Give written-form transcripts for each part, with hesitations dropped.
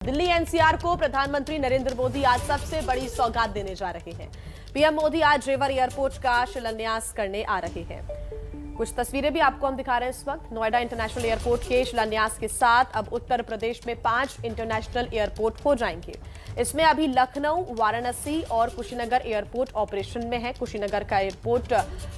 Delhi NCR को प्रधानमंत्री नरेंद्र मोदी आज सबसे बड़ी सौगात देने जा रहे हैं। पीएम मोदी आज जेवर एयरपोर्ट का शिलान्यास करने आ रहे हैं। कुछ तस्वीरें भी आपको हम दिखा रहे हैं इस वक्त। नोएडा इंटरनेशनल एयरपोर्ट के शिलान्यास के साथ अब उत्तर प्रदेश में 5 इंटरनेशनल एयरपोर्ट हो जाएंगे। इसमें अभी लखनऊ, वाराणसी और कुशीनगर एयरपोर्ट ऑपरेशन में है। कुशीनगर का एयरपोर्ट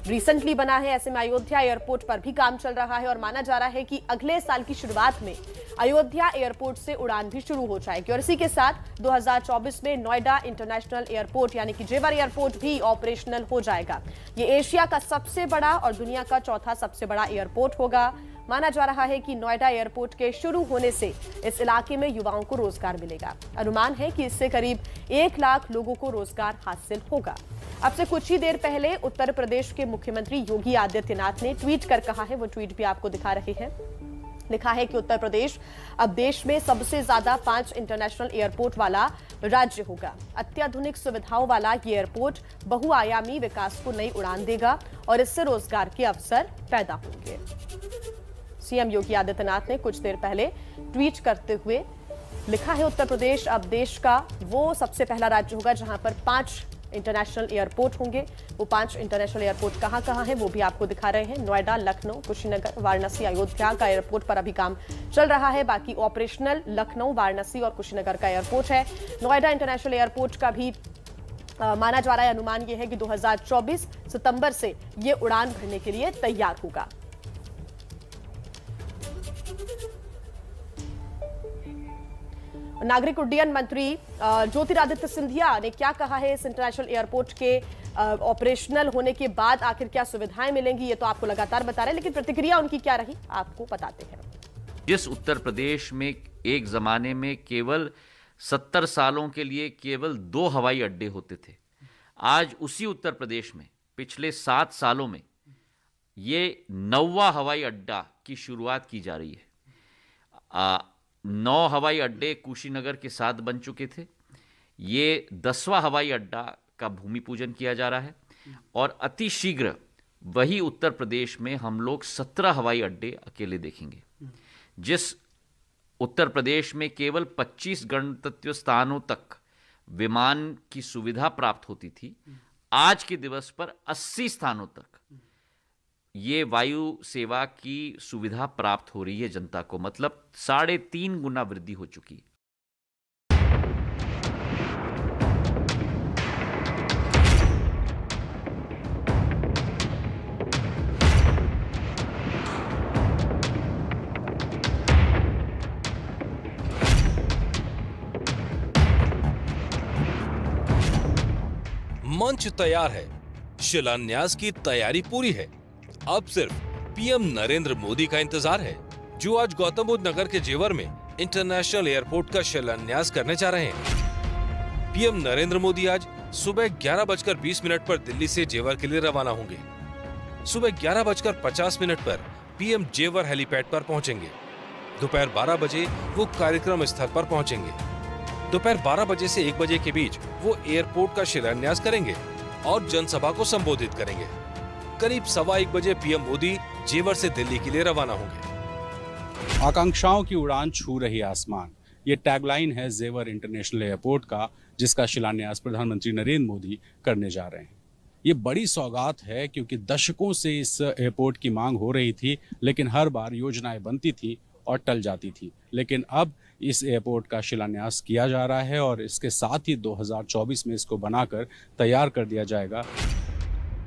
रिसेंटली बना है, ऐसे में अयोध्या एयरपोर्ट पर भी काम चल रहा है और माना जा रहा है कि अगले साल की शुरुआत में अयोध्या एयरपोर्ट से उड़ान भी शुरू हो जाएगी और इसी के साथ 2024 में नोएडा इंटरनेशनल एयरपोर्ट यानी कि जेवर एयरपोर्ट भी ऑपरेशनल हो जाएगा। ये एशिया का सबसे बड़ा और दुनिया का चौथा सबसे बड़ा एयरपोर्ट होगा। माना जा रहा है कि नोएडा एयरपोर्ट के शुरू होने से इस इलाके में युवाओं को रोजगार मिलेगा। अनुमान है कि इससे करीब 1 लाख लोगों को रोजगार हासिल होगा। अब से कुछ ही देर पहले उत्तर प्रदेश के मुख्यमंत्री योगी आदित्यनाथ ने ट्वीट कर कहा है, वो ट्वीट भी आपको दिखा रहे हैं। लिखा है कि उत्तर प्रदेश अब देश में सबसे ज्यादा 5 इंटरनेशनल एयरपोर्ट वाला राज्य होगा। अत्याधुनिक सुविधाओं वाला ये एयरपोर्ट बहुआयामी विकास को नई उड़ान देगा और इससे रोजगार के अवसर पैदा होंगे। सीएम योगी आदित्यनाथ ने कुछ देर पहले ट्वीट करते हुए लिखा है, उत्तर प्रदेश अब देश का वो सबसे पहला राज्य होगा जहां पर 5 इंटरनेशनल एयरपोर्ट होंगे। वो 5 इंटरनेशनल एयरपोर्ट कहां हैं वो भी आपको दिखा रहे हैं। नोएडा, लखनऊ, कुशीनगर, वाराणसी, अयोध्या का एयरपोर्ट पर अभी काम चल रहा है। बाकी ऑपरेशनल लखनऊ, वाराणसी और कुशीनगर का एयरपोर्ट है। नोएडा इंटरनेशनल एयरपोर्ट का भी माना जा रहा है, अनुमान यह है कि 2024 सितंबर से ये उड़ान भरने के लिए तैयार होगा। नागरिक उड्डयन मंत्री ज्योतिरादित्य सिंधिया ने क्या कहा है इस इंटरनेशनल एयरपोर्ट के ऑपरेशनल होने के बाद आखिर क्या सुविधाएं मिलेंगी, ये तो आपको लगातार बता रहे हैं, लेकिन प्रतिक्रिया उनकी क्या रही आपको बताते हैं। जिस उत्तर प्रदेश में एक जमाने में केवल 70 सालों के लिए केवल 2 हवाई अड्डे होते थे, आज उसी उत्तर प्रदेश में पिछले 7 सालों में ये 9वां हवाई अड्डा की शुरुआत की जा रही है। 9 हवाई अड्डे कुशीनगर के साथ बन चुके थे। ये 10वां हवाई अड्डा का भूमि पूजन किया जा रहा है और अति शीघ्र वही उत्तर प्रदेश में हम लोग 17 हवाई अड्डे अकेले देखेंगे। जिस उत्तर प्रदेश में केवल 25 गंतव्य स्थानों तक विमान की सुविधा प्राप्त होती थी, आज के दिवस पर 80 स्थानों तक ये वायु सेवा की सुविधा प्राप्त हो रही है जनता को। मतलब 3.5 गुना वृद्धि हो चुकी है। मंच तैयार है, शिलान्यास की तैयारी पूरी है। अब सिर्फ पीएम नरेंद्र मोदी का इंतजार है, जो आज गौतम बुद्ध नगर के जेवर में इंटरनेशनल एयरपोर्ट का शिलान्यास करने जा रहे हैं। पीएम नरेंद्र मोदी आज सुबह 11:20 पर दिल्ली से जेवर के लिए रवाना होंगे। सुबह 11:50 पर पीएम जेवर हेलीपैड पर पहुंचेंगे। दोपहर 12 बजे वो कार्यक्रम स्थल पर पहुंचेंगे। दोपहर 12 बजे से 1 बजे के बीच वो एयरपोर्ट का शिलान्यास करेंगे और जनसभा को संबोधित करेंगे। करीब 1:15 बजे पीएम मोदी जेवर से दिल्ली के लिए रवाना होंगे। आकांक्षाओं की उड़ान छू रही आसमान, ये टैगलाइन है जेवर इंटरनेशनल एयरपोर्ट का, जिसका शिलान्यास प्रधानमंत्री नरेंद्र मोदी करने जा रहे हैं। ये बड़ी सौगात है क्योंकि दशकों से इस एयरपोर्ट की मांग हो रही थी, लेकिन हर बार योजनाएं बनती थी और टल जाती थी। लेकिन अब इस एयरपोर्ट का शिलान्यास किया जा रहा है और इसके साथ ही 2024 में इसको बनाकर तैयार कर दिया जाएगा।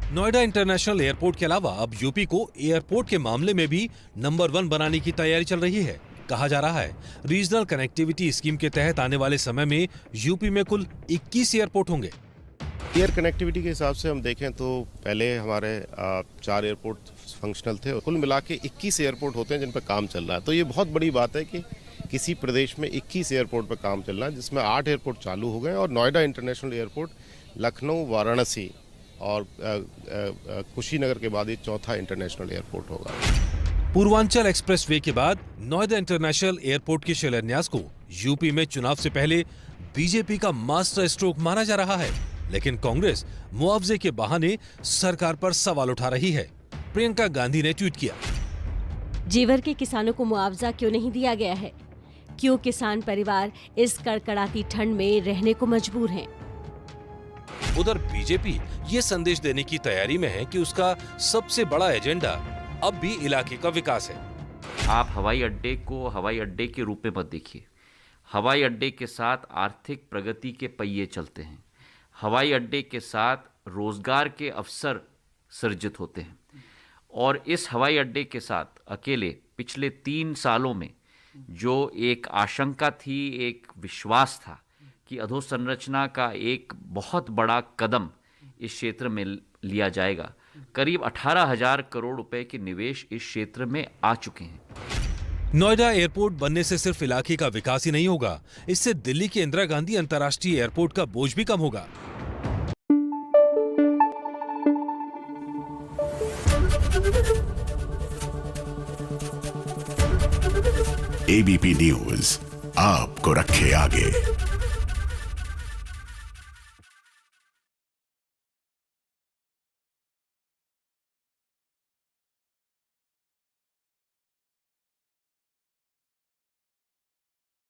नोएडा इंटरनेशनल एयरपोर्ट के अलावा अब यूपी को एयरपोर्ट के मामले में भी नंबर 1 बनाने की तैयारी चल रही है। कहा जा रहा है, रीजनल कनेक्टिविटी स्कीम के तहत आने वाले समय में यूपी में कुल 21 एयरपोर्ट होंगे। एयर कनेक्टिविटी के हिसाब से हम देखें तो पहले हमारे 4 एयरपोर्ट फंक्शनल थे, कुल मिला के 21 एयरपोर्ट होते हैं जिन पर काम चल रहा है। तो ये बहुत बड़ी बात है कि किसी प्रदेश में 21 एयरपोर्ट पर काम चल रहा है, जिसमें 8 एयरपोर्ट चालू हो गए और नोएडा इंटरनेशनल एयरपोर्ट लखनऊ, वाराणसी और कुशीनगर के बाद ये चौथा इंटरनेशनल एयरपोर्ट होगा। पूर्वांचल एक्सप्रेसवे के बाद नोएडा इंटरनेशनल एयरपोर्ट के शिलान्यास को यूपी में चुनाव से पहले बीजेपी का मास्टर स्ट्रोक माना जा रहा है, लेकिन कांग्रेस मुआवजे के बहाने सरकार पर सवाल उठा रही है। प्रियंका गांधी ने ट्वीट किया, जेवर के किसानों को मुआवजा क्यों नहीं दिया गया है? क्यों किसान परिवार इस कड़कड़ाती ठंड में रहने को मजबूर हैं। उधर बीजेपी ये संदेश देने की तैयारी में है कि उसका सबसे बड़ा एजेंडा अब भी इलाके का विकास है। आप हवाई अड्डे को हवाई अड्डे के रूप में मत देखिए। हवाई अड्डे के साथ आर्थिक प्रगति के पहिए चलते हैं। हवाई अड्डे के साथ रोजगार के अवसर सृजित होते हैं। और इस हवाई अड्डे के साथ अकेले पिछले 3 सालों में जो एक आशंका थी, एक विश्वास था कि अधोसंरचना का एक बहुत बड़ा कदम इस क्षेत्र में लिया जाएगा। करीब 18,000 करोड़ रुपए के निवेश इस क्षेत्र में आ चुके हैं। नोएडा एयरपोर्ट बनने से सिर्फ इलाके का विकास ही नहीं होगा, इससे दिल्ली के इंदिरा गांधी अंतर्राष्ट्रीय एयरपोर्ट का बोझ भी कम होगा। एबीपी न्यूज आपको रखे आगे।